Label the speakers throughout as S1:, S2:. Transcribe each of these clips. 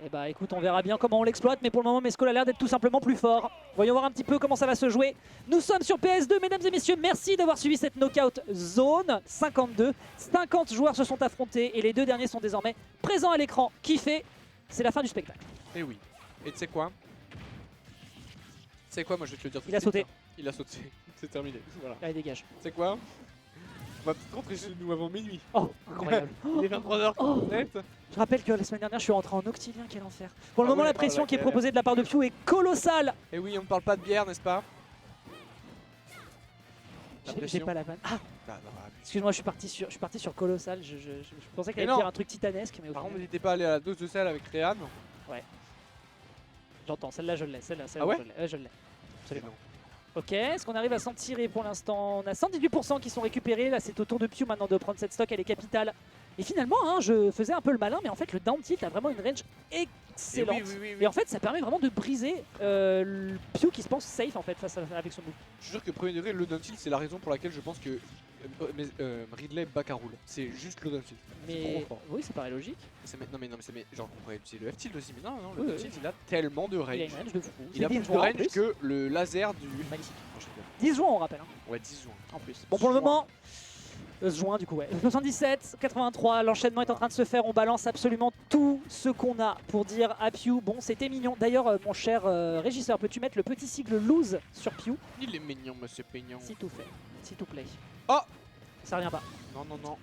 S1: Et bah écoute, on verra bien comment on l'exploite, mais pour le moment Mescol a l'air d'être tout simplement plus fort. Voyons voir un petit peu comment ça va se jouer. Nous sommes sur PS2, mesdames et messieurs, merci d'avoir suivi cette knockout zone 52. 50 joueurs se sont affrontés et les deux derniers sont désormais présents à l'écran. Kiffé, c'est la fin du spectacle.
S2: Et oui. Et tu sais quoi? Tu sais quoi, moi je vais te le dire tout de
S1: Il a
S2: suite,
S1: sauté.
S2: hein. Il a sauté. C'est terminé. Voilà.
S1: Allez, dégage.
S2: Tu sais quoi? On va peut-être rentrer chez nous avant minuit.
S1: Oh, incroyable.
S2: Il est 23h
S1: Oh.
S2: net.
S1: Je rappelle que la semaine dernière, je suis rentré en octilien, quel enfer. Pour le
S2: Ah
S1: moment,
S2: ouais,
S1: la pression
S2: oh,
S1: qui est
S2: laquelle.
S1: proposée de la part de Pew est colossale.
S2: Et oui, on ne parle pas de bière, n'est-ce pas? La
S1: J'ai
S2: pression.
S1: pas la vanne. Ah,
S2: Bah, non,
S1: excuse-moi, je suis parti sur colossal. Je pensais qu'elle
S2: Mais
S1: allait
S2: non.
S1: dire un truc titanesque, mais au
S2: Par contre,
S1: final,
S2: n'hésitez pas à aller à la dose de sel avec Réan.
S1: j'entends. Celle-là, je l'ai. Celle-là,
S2: Ah ouais?
S1: je l'ai. Je l'ai. Absolument.
S2: Non.
S1: Ok, est-ce qu'on arrive à s'en tirer pour l'instant? On a 118% qui sont récupérés. Là, c'est au tour de Pew maintenant de prendre cette stock. Elle est capitale. Et finalement, hein, je faisais un peu le malin, mais en fait, le down tilt a vraiment une range excellente. Et en fait, ça permet vraiment de briser le Pew qui se pense safe en fait face avec son move.
S2: Je suis sûr que premier degré, le down tilt, c'est la raison pour laquelle je pense que Ridley bat Carole. C'est juste le down tilt. C'est
S1: Mais
S2: trop fort.
S1: oui, ça paraît logique.
S2: Non mais genre on pourrait utiliser le F-tilt aussi, mais non, le
S1: Oui,
S2: down
S1: oui.
S2: tilt il a tellement de
S1: Il a
S2: range.
S1: une range de fou.
S2: Il a
S1: C'est
S2: plus
S1: 10
S2: de
S1: joueurs en
S2: range
S1: plus.
S2: que le laser du...
S1: Magnifique.
S2: Non, je rigole.
S1: 10 joueurs, on rappelle. Hein,
S2: Ouais, 10 juin.
S1: en plus. Bon, pour le
S2: Juin.
S1: moment, ce juin du coup, ouais. 77, 83, l'enchaînement est en train de se faire. On balance absolument tout ce qu'on a pour dire à Pew. Bon, c'était mignon. D'ailleurs, mon cher régisseur, peux-tu mettre le petit sigle lose sur Pew?
S2: Il est mignon, monsieur Pignon.
S1: Si tout fait, si tout play.
S2: Oh!
S1: Ça revient pas,
S2: Non, non, non.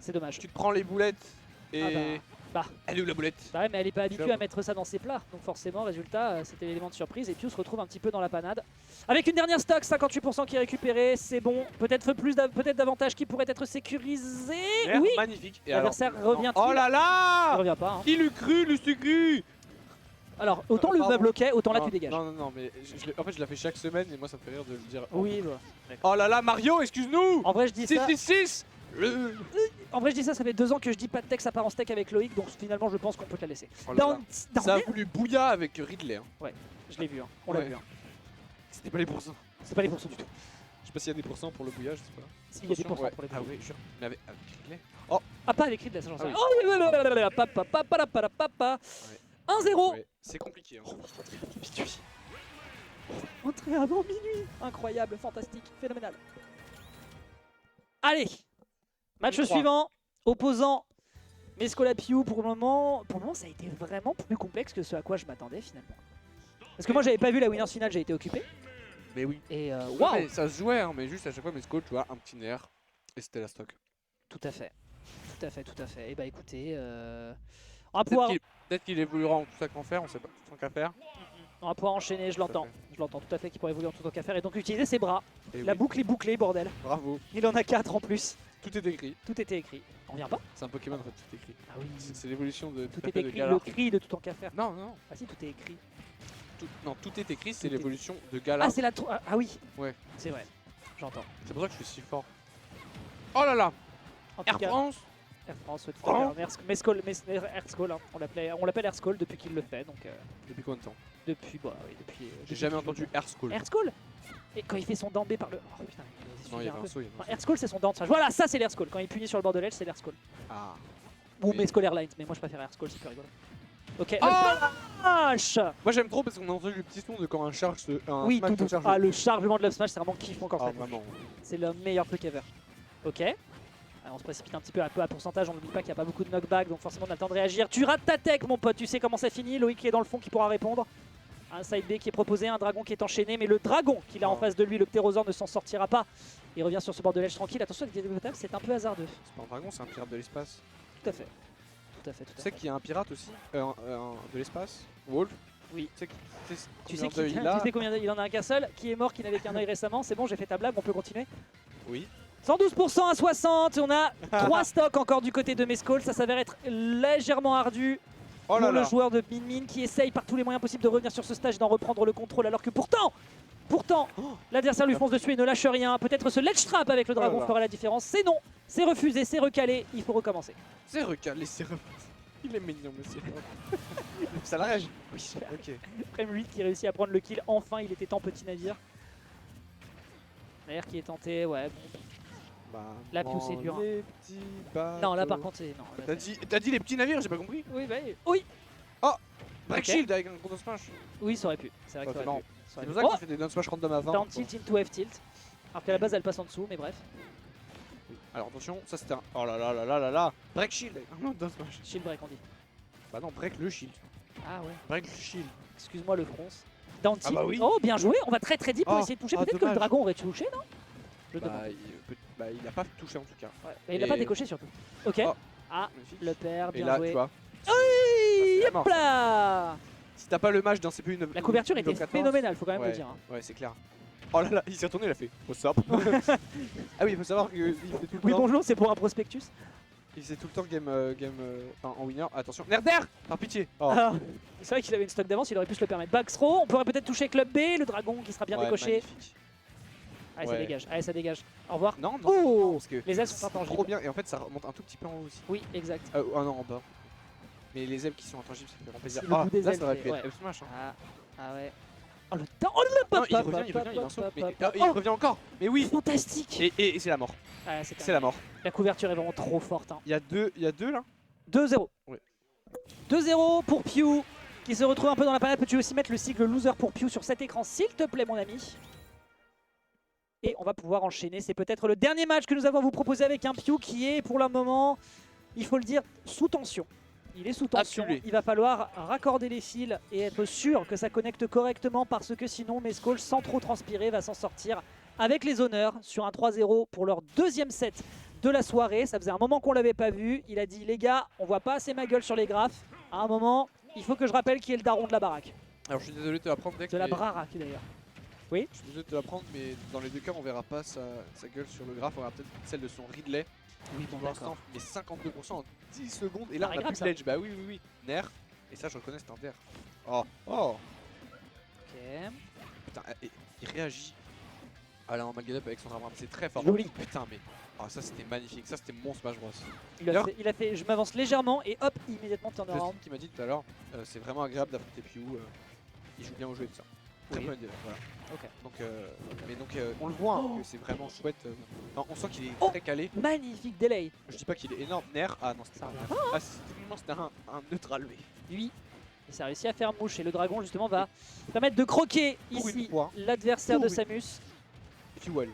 S1: c'est dommage.
S2: Tu te prends les boulettes et...
S1: Ah bah.
S2: Elle est où la boulette?
S1: Bah ouais, mais elle est pas habituée
S2: vois.
S1: à mettre ça dans ses plats. Donc forcément, résultat, c'était l'élément de surprise. Et Pew se retrouve un petit peu dans la panade. Avec une dernière stock, 58% qui est récupéré. C'est bon. Peut-être peut-être davantage qui pourrait être sécurisé.
S2: L'air
S1: Oui,
S2: magnifique. Et
S1: l'adversaire
S2: alors,
S1: revient-il?
S2: oh là
S1: Il
S2: là!
S1: revient pas. Hein.
S2: Qui l'eût cru, le sucru?
S1: Alors, autant le
S2: Pardon.
S1: bloquait, autant là
S2: Non,
S1: tu dégages.
S2: Non, non, non, mais en fait je la fais chaque semaine et moi ça me fait rire de le dire.
S1: Oui, bah.
S2: Oh là là, Mario, excuse-nous!
S1: En vrai, je dis ça.
S2: 666!
S1: En vrai, je dis ça. Ça fait 2 ans que je dis pas de texte apparent steak avec Loïc, donc finalement, je pense qu'on peut te la laisser.
S2: Oh là là.
S1: Down
S2: Ça a
S1: air,
S2: voulu Bouya avec Ridley. Hein.
S1: je l'ai vu. Hein. On l'a
S2: Ouais.
S1: vu. Hein.
S2: C'était pas les pourcents.
S1: C'est pas les pourcents du tout.
S2: Je sais pas s'il y a des pourcents pour le Bouya, je sais pas.
S1: S'il y a des pourcents
S2: Ouais.
S1: pour les
S2: Ah
S1: pourcents.
S2: oui, jure. Mais avec Ridley.
S1: Ah, pas avec Ridley, ça j'en sais
S2: Ah
S1: rien.
S2: oui.
S1: Oh, oui, blablabla, papa. 1-0.
S2: Ouais, c'est compliqué. Hein.
S1: Entrée avant minuit. Incroyable, fantastique, phénoménal. Allez, match
S2: 3.
S1: suivant. Opposant Mescol à Pew. Pour le moment, ça a été vraiment plus complexe que ce à quoi je m'attendais finalement. Parce que moi, j'avais pas vu la winners finale, j'ai été occupé.
S2: Mais oui.
S1: Et
S2: Ouais,
S1: waouh,
S2: mais ça se jouait, hein, mais juste à chaque fois, Mesco, tu vois, un petit nerf. Et c'était la stock.
S1: tout à fait. Et bah écoutez, on va pouvoir.
S2: Peut-être qu'il évoluera en tout ça qu'en faire, on sait pas. Tant qu'à faire.
S1: On va pouvoir enchaîner, je l'entends.
S2: fait.
S1: Je l'entends tout à fait qu'il pourrait évoluer en tout temps qu'à faire. Et donc utiliser ses bras.
S2: Et
S1: La
S2: oui.
S1: boucle est bouclée, bordel.
S2: Bravo.
S1: Il en a 4 en plus.
S2: Tout est écrit.
S1: Tout était écrit. On vient pas?
S2: C'est un Pokémon en fait, tout est écrit.
S1: Ah oui.
S2: C'est l'évolution de
S1: Tout
S2: à
S1: est
S2: fait de
S1: écrit,
S2: Galar.
S1: le cri de tout temps qu'à faire.
S2: Non, non.
S1: Ah si, tout est écrit.
S2: Non, tout est écrit, c'est
S1: Tout est-
S2: l'évolution de Galar.
S1: Ah, c'est la ah oui.
S2: Ouais.
S1: C'est vrai. J'entends.
S2: C'est pour ça que je suis si fort. Oh là là!
S1: En tout
S2: Air
S1: cas,
S2: France!
S1: Air France, ouais, tout à fait. Air Skull, hein. On l'appelle Air Skull depuis qu'il le fait. Donc
S2: Depuis combien de temps?
S1: depuis, bah oui, depuis.
S2: J'ai jamais entendu Air School.
S1: Air Skull. Et quand il fait son dambé par le. Oh putain.
S2: Non, il y
S1: un
S2: avait
S1: peu.
S2: un saut. il y avait un
S1: Enfin,
S2: saut.
S1: Air Skull, c'est son dent de singe. Voilà, ça c'est l'Air Skull. Quand il punit sur le bord de l'edge, c'est l'Air Skull.
S2: Ah.
S1: Ou
S2: Mais-
S1: Mescol Airlines, mais moi je préfère Air Skull, c'est plus rigolo. Ok.
S2: Oh
S1: Vache.
S2: Moi j'aime trop parce qu'on a entendu le petit son de quand un charge un
S1: Oui,
S2: smack
S1: tout
S2: se
S1: doux.
S2: charge.
S1: Ah, le chargement de l'up smash, c'est vraiment kiffant quand
S2: Ah,
S1: ça touche.
S2: vraiment.
S1: C'est le meilleur truc ever. Ok. Alors, on se précipite un petit peu à pourcentage, on n'oublie pas qu'il n'y a pas beaucoup de knockback, donc forcément on a le temps de réagir. Tu rates ta tech mon pote, tu sais comment ça finit. Loïc qui est dans le fond qui pourra répondre. Un side B qui est proposé, un dragon qui est enchaîné, mais le dragon qu'il a en
S2: Oh.
S1: face de lui, le ptérosaure, ne s'en sortira pas. Il revient sur ce bord de l'edge tranquille. Attention avec des débotables, c'est un peu hasardeux.
S2: C'est pas un dragon, c'est un pirate de l'espace.
S1: Tout à fait. Tout à fait, tout
S2: Tu
S1: à
S2: sais
S1: fait.
S2: qu'il y a un pirate aussi de l'espace, Wolf.
S1: Oui.
S2: Tu sais
S1: Tu sais,
S2: combien d'œils il a?
S1: tu sais combien il en a un qu'un seul, qui est mort, qui n'avait qu'un œil récemment. C'est bon, j'ai fait ta blague, on peut continuer.
S2: Oui.
S1: 112% à 60, on a 3 stocks encore du côté de Mescol, ça s'avère être légèrement ardu
S2: Oh
S1: pour
S2: là
S1: le
S2: là.
S1: joueur de Min qui essaye par tous les moyens possibles de revenir sur ce stage et d'en reprendre le contrôle alors que pourtant, l'adversaire lui fonce dessus et ne lâche rien. Peut-être ce ledge trap avec le dragon
S2: là là.
S1: fera la différence, c'est non, c'est refusé, c'est recalé, il faut recommencer.
S2: C'est recalé, c'est reparti. Il est mignon, monsieur. Ça la rage.
S1: Oui,
S2: Ok.
S1: Prem 8 qui réussit à prendre le kill, enfin il était temps petit navire. L'air qui est tenté, ouais. Bon.
S2: Bah,
S1: La Pew, c'est dur, hein.
S2: les petits bateaux.
S1: Non là par contre c'est... Non, là,
S2: T'as dit les petits navires, j'ai pas compris.
S1: Oui, bah, oui.
S2: Break
S1: Ok.
S2: shield avec un gros down smash.
S1: Oui, ça aurait pu. C'est vrai que
S2: Ouais,
S1: ça
S2: c'est
S1: aurait
S2: marrant.
S1: pu. Ça
S2: C'est
S1: aurait
S2: pour
S1: pu.
S2: ça qu'on
S1: Oh,
S2: fait des down smash random à 20.
S1: down tilt into F tilt. Alors qu'à la base elle passe en dessous, mais bref.
S2: Alors attention, ça c'était un. Oh là là là là là là. Break shield avec un autre down smash.
S1: Shield break on dit.
S2: Bah non, break le shield.
S1: Ah ouais.
S2: Break le shield.
S1: Excuse-moi le fronce. Down tilt.
S2: Ah bah oui.
S1: Oh, bien joué. On va très très deep pour
S2: Oh,
S1: essayer de toucher.
S2: oh,
S1: Peut-être que le
S2: dommage.
S1: dragon aurait touché, non? Je demande.
S2: Il a pas touché en tout cas.
S1: Ouais. Mais il a pas
S2: et-
S1: décoché surtout. Ok.
S2: Oh.
S1: Ah,
S2: Magnifique.
S1: le père,
S2: Et
S1: bien
S2: là,
S1: joué.
S2: tu vois.
S1: Oui,
S2: c'est la mort,
S1: hop là.
S2: Si t'as pas le match dans CPU une.
S1: La couverture
S2: niveau
S1: était
S2: 14,
S1: phénoménale, faut quand même
S2: ouais,
S1: le dire. Hein.
S2: Ouais, c'est clair. Oh là là, il s'est retourné, il a fait. What's up? Ah oui, il faut savoir qu'il fait tout le
S1: Oui,
S2: temps.
S1: bonjour, c'est pour un prospectus.
S2: Il faisait tout le temps en winner. Attention, Nerder! Par pitié! Oh.
S1: Ah, c'est vrai qu'il avait une stock d'avance, il aurait pu se le permettre. Back throw, on pourrait peut-être toucher Club B, le dragon qui sera bien
S2: Ouais,
S1: décoché.
S2: magnifique.
S1: Allez, ça
S2: Ouais.
S1: dégage. Allez, ça dégage. Au revoir.
S2: Non, non,
S1: Oh,
S2: non, parce que
S1: les ailes sont
S2: c'est
S1: intangibles.
S2: trop bien et en fait ça remonte un tout petit peu en haut aussi.
S1: Oui, exact.
S2: Ah non, en bas. Mais les ailes qui sont intangibles, ça fait vraiment plaisir.
S1: C'est le
S2: Ah,
S1: bout des
S2: là
S1: ailes
S2: ça aurait
S1: fait-
S2: pu
S1: ouais.
S2: être F smash. Hein.
S1: Ah ouais. Oh le temps. Oh le
S2: Non,
S1: pop,
S2: il revient, il en saute. Mais il revient encore. Mais oui.
S1: Fantastique.
S2: Et c'est la mort.
S1: Ah,
S2: C'est la mort.
S1: La couverture est vraiment trop forte. Hein.
S2: Il y a deux là.
S1: 2-0.
S2: Ouais.
S1: 2-0 pour Pew qui se retrouve un peu dans la panade. Peux-tu aussi mettre le sigle loser pour Pew sur cet écran s'il te plaît mon ami? Et on va pouvoir enchaîner. C'est peut-être le dernier match que nous avons à vous proposer avec un Pew qui est pour le moment, il faut le dire, sous tension. Il est sous tension.
S2: Acculé.
S1: Il va falloir raccorder les fils et être sûr que ça connecte correctement parce que sinon Mescall, sans trop transpirer, va s'en sortir avec les honneurs sur un 3-0 pour leur deuxième set de la soirée. Ça faisait un moment qu'on l'avait pas vu. Il a dit les gars, on voit pas assez ma gueule sur les graphes. À un moment, il faut que je rappelle qui est le daron de la baraque.
S2: Alors je suis désolé de te l'apprendre, Deck.
S1: De la
S2: mais-
S1: braraque d'ailleurs.
S2: Je suis désolé de te l'apprendre, mais dans les deux cas, on verra pas sa gueule sur le graphe. On verra peut-être celle de son Ridley.
S1: Oui,
S2: Pour l'instant, mais 52% en 10 secondes. Et là,
S1: Ah,
S2: on a
S1: grave,
S2: plus
S1: ça.
S2: de ledge. Bah oui, oui, oui. Nair. Et ça, je reconnais, c'est un Nair. Oh, oh.
S1: Ok.
S2: Putain, il réagit à la Malgadop avec son Ramram. C'est très fort.
S1: Joli.
S2: Putain, mais. Ah, ça, c'était magnifique. Ça, c'était mon Smash Bros.
S1: Il a fait, je m'avance légèrement et hop, immédiatement turnaround.
S2: Justin qui m'a dit tout à l'heure, c'est vraiment agréable d'affronter Pew. Il joue bien au jeu et tout ça. Très
S1: Oui.
S2: bonne idée, voilà.
S1: Ok.
S2: Donc, on le voit hein, que c'est vraiment chouette. Non, on sent qu'il est
S1: Oh.
S2: très calé.
S1: Magnifique delay.
S2: Je dis pas qu'il est énorme. Nair. Ah non, c'était
S1: Ça
S2: pas
S1: revient
S2: un Nair. Ah, c'était un neutral V.
S1: Lui, il s'est réussi à faire mouche et le dragon justement va permettre de croquer
S2: Pour une
S1: ici
S2: fois.
S1: l'adversaire de
S2: Pour une-
S1: Samus
S2: Pew, allez.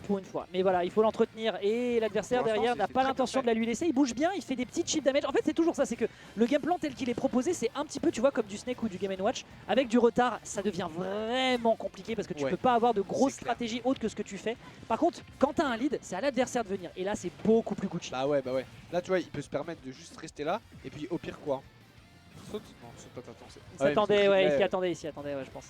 S1: pour une fois. Mais voilà, il faut l'entretenir et l'adversaire
S2: Pour l'instant,
S1: derrière
S2: c'est
S1: n'a pas
S2: très
S1: l'intention
S2: bien
S1: de la lui laisser. Il bouge bien, il fait des petits chip damage. En fait, c'est toujours ça, c'est que le game plan tel qu'il est proposé, c'est un petit peu, tu vois, comme du Snake ou du Game & Watch. Avec du retard, ça devient vraiment compliqué parce que tu
S2: Ouais.
S1: peux pas avoir de grosses
S2: C'est clair.
S1: stratégies autres que ce que tu fais. Par contre, quand tu as un lead, c'est à l'adversaire de venir. Et là, c'est beaucoup plus Gucci.
S2: Bah ouais, bah ouais. Là, tu vois, il peut se permettre de juste rester là. Et puis, au pire, quoi? Saute? Non, saute pas, t'attends.
S1: Il s'attendait, ouais, il s'y attendait, ouais, je pense.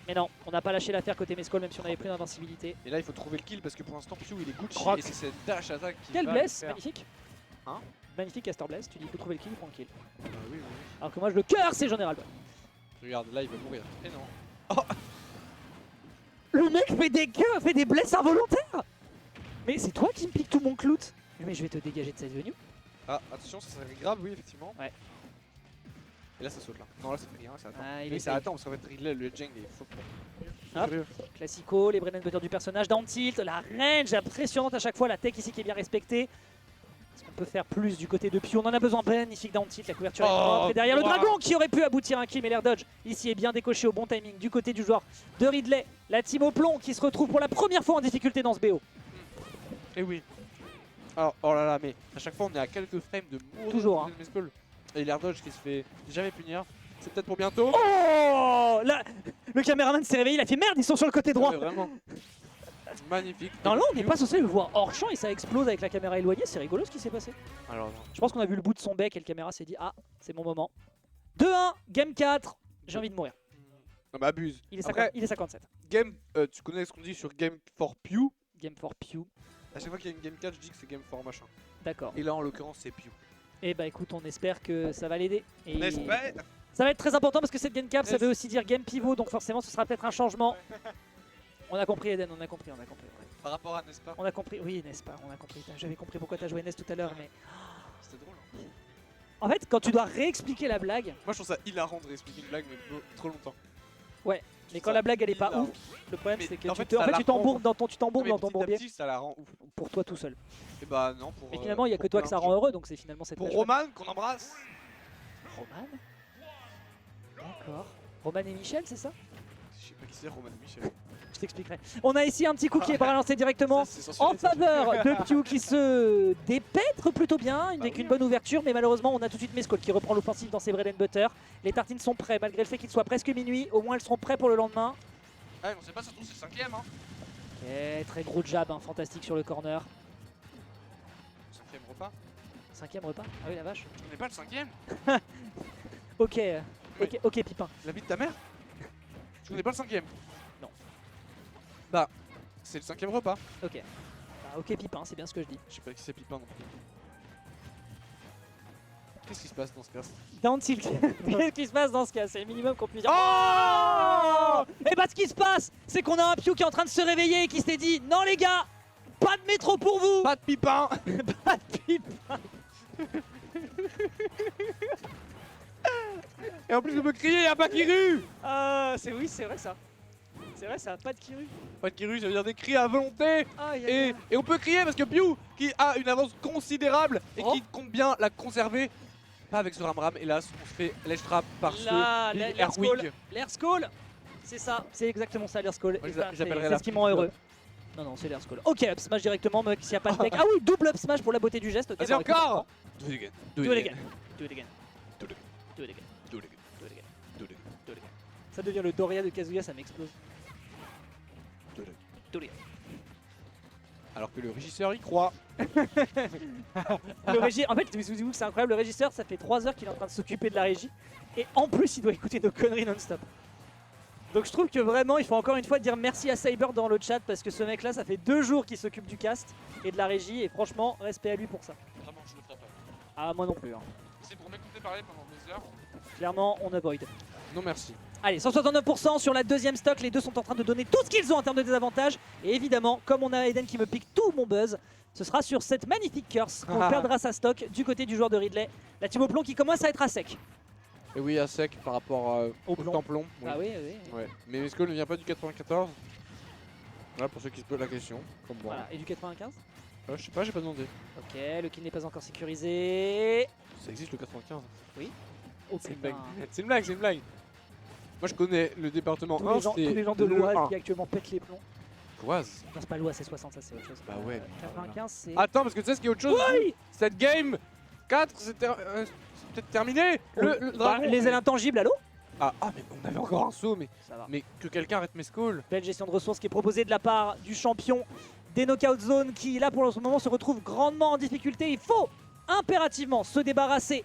S1: Mais non, on n'a pas lâché l'affaire côté Mescall, même si on avait plus d'invincibilité.
S2: Et là, il faut trouver le kill parce que pour l'instant, Pew, il est Gucci.
S1: Croc.
S2: Et c'est cette dash attack qui
S1: Quel
S2: va
S1: bless,
S2: le faire.
S1: magnifique.
S2: Hein
S1: Magnifique Caster Bless, tu dis il faut trouver le kill, il prend le kill.
S2: Oui, oui, oui.
S1: Alors que moi, je le cœur, c'est général.
S2: Regarde, là, il va mourir. Et non.
S1: Le mec fait des blesses involontaires. Mais c'est toi qui me pique tout mon clout. Mais je vais te dégager de cette venue.
S2: Ah, attention, ça serait grave, oui, effectivement.
S1: Ouais.
S2: Et là, ça saute là. Non, là, ça fait rien, ça attend.
S1: Ah, il
S2: Oui, ça
S1: essaye.
S2: attend parce qu'en fait, Ridley, le Jeng, il faut.
S1: Hop. Classico, les bread and butter du personnage, down tilt, la range impressionnante à chaque fois, la tech ici qui est bien respectée. Est-ce qu'on peut faire plus du côté de Pew? On en a besoin, magnifique down tilt, la couverture est propre. Et derrière le
S2: wow.
S1: dragon qui aurait pu aboutir à un kill, mais l'air dodge ici est bien décoché au bon timing du côté du joueur de Ridley. La team au plomb qui se retrouve pour la première fois en difficulté dans ce BO.
S2: Et oui. Alors, oh là là, mais à chaque fois, on est à quelques frames de mourir.
S1: Toujours,
S2: de Mescall. Et l'air dodge qui se fait jamais punir. C'est peut-être pour bientôt.
S1: Oh là, le caméraman s'est réveillé, il a fait merde, ils sont sur le côté droit.
S2: Ouais, vraiment. Magnifique.
S1: Non, là, on n'est pas censé le voir hors champ et ça explose avec la caméra éloignée. C'est rigolo ce qui s'est passé.
S2: Alors, non.
S1: Je pense qu'on a vu le bout de son bec et le caméra s'est dit ah, c'est mon moment. 2-1, game 4. J'ai envie de mourir.
S2: Non, mais abuse.
S1: Il est,
S2: Après,
S1: il est 57.
S2: game, tu connais ce qu'on dit sur Game for Pew.
S1: Game for Pew.
S2: À chaque fois qu'il y a une Game 4, je dis que c'est Game for machin.
S1: D'accord.
S2: Et là, en l'occurrence, c'est Pew.
S1: Et bah écoute, on espère que ça va l'aider. Et
S2: On espère.
S1: ça va être très important parce que cette game cap, ça
S2: Yes.
S1: veut aussi dire game pivot, donc forcément ce sera peut-être un changement. On a compris Eden, on a compris. Ouais.
S2: Par rapport à n'est-ce pas?
S1: On a compris, oui n'est-ce pas, on a compris. J'avais compris pourquoi t'as joué Ness tout à l'heure, mais
S2: C'était drôle. Hein.
S1: en fait quand tu dois réexpliquer la blague,
S2: Moi, je trouve ça hilarant de réexpliquer une blague, mais trop longtemps.
S1: mais quand la blague elle est pas
S2: hilarant.
S1: ouf, le problème
S2: Mais
S1: c'est que
S2: en
S1: tu
S2: fait,
S1: te- en
S2: ça
S1: fait,
S2: la
S1: tu t'embourbes
S2: rend-
S1: dans ton,
S2: Non, mais
S1: dans ton
S2: petit à
S1: bourbier
S2: petit, ça la rend ouf.
S1: pour toi tout seul.
S2: Et bah non, pour.
S1: Et finalement il y a que
S2: pour
S1: toi que
S2: plein
S1: ça
S2: de
S1: rend
S2: gens.
S1: heureux, donc c'est finalement cette
S2: Pour
S1: page.
S2: Roman, qu'on embrasse.
S1: Roman D'accord. Roman et Michel, c'est ça?
S2: Je sais pas qui c'est, Roman Michel.
S1: Je t'expliquerai. On a ici un petit coup qui est balancé directement
S2: Ça, c'est censuré,
S1: en faveur de Pew qui se dépètre plutôt bien, avec une bonne ouverture, mais malheureusement on a tout de suite Mescol qui reprend l'offensive dans ses bread and butter. Les tartines sont prêtes, malgré le fait qu'il soit presque minuit, au moins elles seront prêtes pour le lendemain.
S3: Ouais, on sait pas, ça se trouve c'est le 5ème. Hein.
S1: Ok, très gros jab, hein, fantastique sur le corner.
S3: 5ème repas.
S1: 5ème repas? Ah oui la vache.
S3: On n'est pas le 5ème.
S1: Ok,
S2: Oui.
S1: ok, Pipin.
S2: La vie de ta mère?
S3: Tu connais pas le 5ème?
S1: Non.
S2: Bah, c'est le 5ème repas.
S1: Ok. Bah, ok Pipin, c'est bien ce que je dis.
S2: Je sais pas qui c'est Pipin non plus. Qu'est-ce qui se passe dans ce cas?
S1: Down tilt. Qu'est-ce qui se passe dans ce cas? C'est le minimum qu'on puisse dire. Oh! Et bah ce qui se passe, c'est qu'on a un Pew qui est en train de se réveiller et qui s'est dit non les gars, pas de métro pour vous.
S2: Pas de Pipin.
S1: Pas de Pipin.
S2: Et en plus on peut crier, y'a pas Kiru.
S1: Oui, c'est vrai ça. C'est vrai ça, pas de Kiru.
S2: Pas de Kiru, ça veut dire des cris à volonté.
S1: Aïe, aïe, aïe.
S2: Et on peut crier parce que Pew qui a une avance considérable et
S1: Oh.
S2: qui compte bien la conserver. Pas avec ce Ramram, hélas, on se fait ledge trap par
S1: Là,
S2: ce Big
S1: l'air
S2: Air Wing.
S1: skull. L'air skull. C'est ça, c'est exactement ça l'air skull.
S2: Moi,
S1: Et
S2: je
S1: ça,
S2: j'appellerais
S1: c'est
S2: la
S1: ce qui me rend heureux.
S2: flip-flop.
S1: Non, c'est l'air skull. Ok, up smash directement, mec, s'il n'y a pas de deck. Ah oui, double up smash pour la beauté du geste. Ok,
S2: Vas-y
S1: bon, écoute,
S2: encore. Do it again.
S1: Do it again. Do it again.
S2: Do it again.
S1: Do it again.
S2: Do it again.
S1: Do it again.
S2: Do it again.
S1: Do it again. Ça devient le Doria de Kazuya, ça m'explose.
S2: Do it again.
S1: Do it again.
S2: Alors que le régisseur y croit.
S1: Le en fait, vous que c'est incroyable, le régisseur, ça fait 3 heures qu'il est en train de s'occuper de la régie. Et en plus, il doit écouter nos conneries non-stop. Donc je trouve que vraiment, il faut encore une fois dire merci à Cyber dans le chat parce que ce mec-là, ça fait 2 jours qu'il s'occupe du cast et de la régie. Et franchement, respect à lui pour ça.
S3: Vraiment, je le ferai pas.
S1: Ah, moi non plus. Hein.
S3: C'est pour m'écouter parler pendant des heures.
S1: Clairement, on avoid.
S2: Non merci.
S1: Allez, 169% sur la deuxième stock. Les deux sont en train de donner tout ce qu'ils ont en termes de désavantage. Et évidemment, comme on a Eden qui me pique tout mon buzz, ce sera sur cette magnifique curse qu'on perdra sa stock du côté du joueur de Ridley. La team au plomb qui commence à être à sec.
S2: Et oui, à sec par rapport
S1: Au
S2: au
S1: plomb.
S2: templon. Oui.
S1: Ah oui, oui.
S2: Ouais. Mais Mescol ne vient pas du 94. Voilà pour ceux qui se posent la question. Comme moi.
S1: Voilà. Et du 95
S2: Je sais pas, j'ai pas demandé.
S1: Ok, le kill n'est pas encore sécurisé.
S2: Ça existe le 95.
S1: Oh,
S2: C'est une
S1: putain.
S2: blague. C'est une blague, c'est une blague. Moi je connais le département
S1: Tous
S2: 1,
S1: les gens,
S2: c'est
S1: tous les gens de
S2: le
S1: l'Oise
S2: 1.
S1: qui actuellement pètent les plombs.
S2: Oise.
S1: Non, c'est pas l'Oise, c'est 60, ça c'est autre chose.
S2: Bah ouais.
S1: 95, c'est.
S2: Attends, parce que tu sais ce qui est autre chose.
S1: Oui.
S2: Cette game 4, c'est peut-être terminé. Le
S1: Bah,
S2: dragon.
S1: les ailes intangibles, allô
S2: Ah, mais on avait encore un saut,
S1: Ça va.
S2: mais que quelqu'un arrête Mescol.
S1: Belle gestion de ressources qui est proposée de la part du champion des Knockout Zone qui, là, pour le moment, se retrouve grandement en difficulté. Il faut impérativement se débarrasser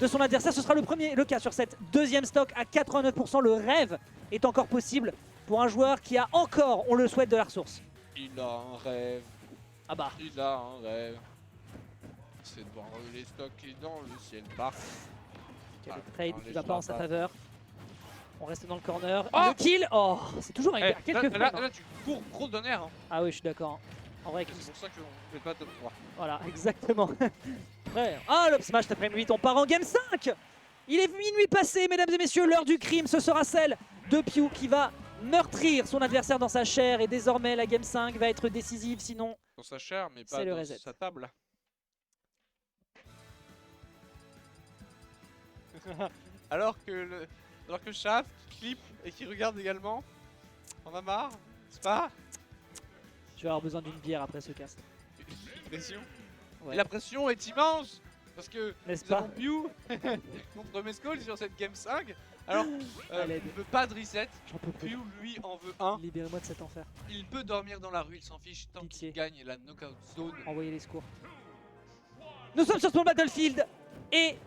S1: de son adversaire. Ce sera le cas sur cette deuxième stock à 89%. Le rêve est encore possible pour un joueur qui a encore, on le souhaite, de la ressource.
S3: Il a un rêve.
S1: Ah bah.
S3: Il a un rêve. C'est de voir les stocks dans le ciel bas.
S1: Le
S3: Ah,
S1: trade
S3: on
S1: qui
S3: les
S1: va pas en sa
S3: fera pas.
S1: faveur. On reste dans le corner.
S3: Oh
S1: Le kill. Oh, c'est toujours avec quelques
S3: là,
S1: frames.
S3: là, tu cours trop d'un air. Hein.
S1: Ah oui, je suis d'accord. En vrai,
S3: C'est pour ça qu'on fait pas top 3.
S1: voilà, exactement. Ouais. Ah, l'up smash après 8, on part en game 5. Il est minuit passé, mesdames et messieurs, l'heure du crime. Ce sera celle de Pew qui va meurtrir son adversaire dans sa chair. Et désormais, la game 5 va être décisive, sinon...
S3: Dans sa chair, mais
S1: C'est
S3: pas
S1: le
S3: dans
S1: reset.
S3: sa table. alors que Shaft clip et qui regarde également, on a marre, c'est pas
S1: Je vais avoir besoin d'une bière après ce cast.
S3: une pression.
S1: Ouais.
S3: Et la pression est immense parce que
S1: N'est-ce
S3: nous
S1: pas?
S3: avons Pew contre Mescol sur cette game 5. Alors,
S1: À l'aide.
S3: il veut pas de reset.
S1: J'en peux plus.
S3: Pew, lui, en veut un.
S1: Libérez-moi de cet enfer.
S3: Il peut dormir dans la rue, il s'en fiche tant
S1: Pitié.
S3: qu'il gagne la knockout zone.
S1: Envoyez les secours. Nous sommes sur Small Battlefield et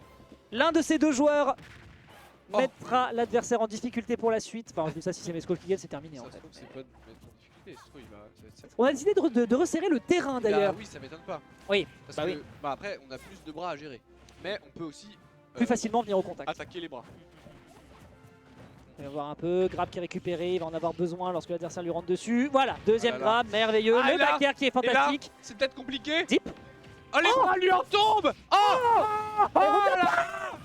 S1: l'un de ces deux joueurs
S3: Oh.
S1: mettra l'adversaire en difficulté pour la suite. Enfin, je dis ça, si c'est Mescol qui gagne, c'est terminé
S3: Ça
S1: en
S3: se
S1: fait.
S3: trouve, c'est pas de mettre en difficulté, ça se trouve, ça va être ça.
S1: On a décidé de resserrer le terrain d'ailleurs.
S3: Oui, ça m'étonne pas.
S1: Oui,
S3: Parce
S1: bah
S3: que
S1: oui.
S3: bah après, on a plus de bras à gérer. Mais on peut aussi
S1: Plus facilement venir au contact.
S3: attaquer les bras.
S1: On va voir un peu. Grab qui est récupéré, il va en avoir besoin lorsque l'adversaire lui rentre dessus. Voilà, deuxième
S3: Ah là là.
S1: grab, merveilleux.
S3: Ah,
S1: le
S3: et là,
S1: back air qui est
S3: Et là,
S1: fantastique.
S3: c'est peut-être compliqué.
S1: Zip.
S3: Oh, les bras lui en tombent.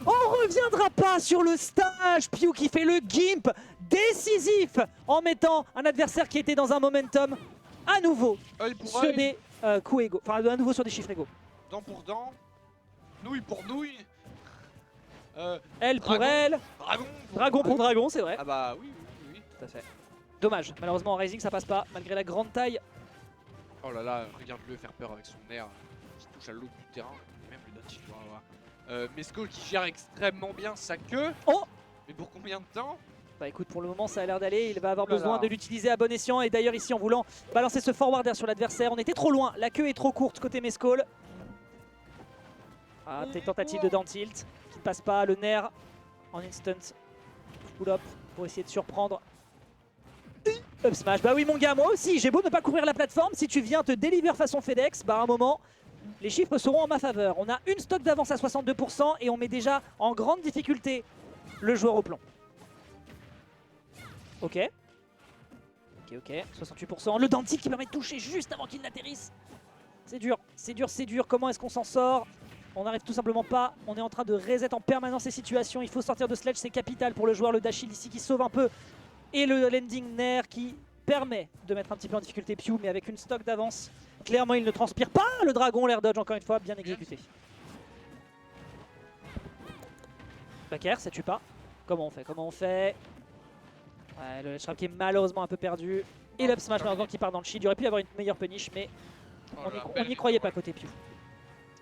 S1: On reviendra pas sur le stage. Pew qui fait le gimp décisif en mettant un adversaire qui était dans un momentum à nouveau
S3: Œil pour
S1: sur
S3: œil,
S1: des coups égaux. Enfin, à nouveau sur des chiffres égaux.
S3: dent pour dent, nouille pour nouille.
S1: Elle pour
S3: Dragon.
S1: elle.
S3: Dragon.
S1: Dragon pour dragon, c'est vrai.
S3: Ah bah oui.
S1: Tout à fait. Dommage, malheureusement en Rising ça passe pas, malgré la grande taille.
S3: Oh là là, regarde-le faire peur avec son air qui touche à l'autre du terrain. Et même le dodge, tu dois avoir. Mescol qui gère extrêmement bien sa queue.
S1: Oh!
S3: Mais pour combien de temps?
S1: Bah écoute, pour le moment ça a l'air d'aller, il va avoir
S3: Oh là
S1: besoin
S3: là.
S1: de l'utiliser à bon escient. Et d'ailleurs ici en voulant balancer ce forward air sur l'adversaire, on était trop loin, la queue est trop courte côté Mescol. Ah, petite tentative de down tilt qui ne passe pas, le Nair en instant pull up pour essayer de surprendre. Up smash, bah oui mon gars, moi aussi, j'ai beau ne pas couvrir la plateforme, si tu viens te deliver façon FedEx, bah à un moment, les chiffres seront en ma faveur. On a une stock d'avance à 62% et on met déjà en grande difficulté le joueur au plomb. Ok. Ok, 68%. Le dentille qui permet de toucher juste avant qu'il n'atterrisse. C'est dur, c'est dur, c'est dur. Comment est-ce qu'on s'en sort? On n'arrive tout simplement pas. On est en train de reset en permanence ces situations. Il faut sortir de Sledge, c'est capital pour le joueur. Le dash shield ici qui sauve un peu. Et le landing Nair qui permet de mettre un petit peu en difficulté Pew, mais avec une stock d'avance. Clairement, il ne transpire pas. Le dragon, l'air dodge, encore une fois, bien exécuté. Back air, ça tue pas. Comment on fait? Comment on fait? Ouais, le trap qui est malheureusement un peu perdu. Et l'up smash malheureusement qui part dans le shield. Il aurait pu y avoir une meilleure punish, mais
S3: Oh là,
S1: on
S3: belle
S1: n'y croyait pas côté Pew.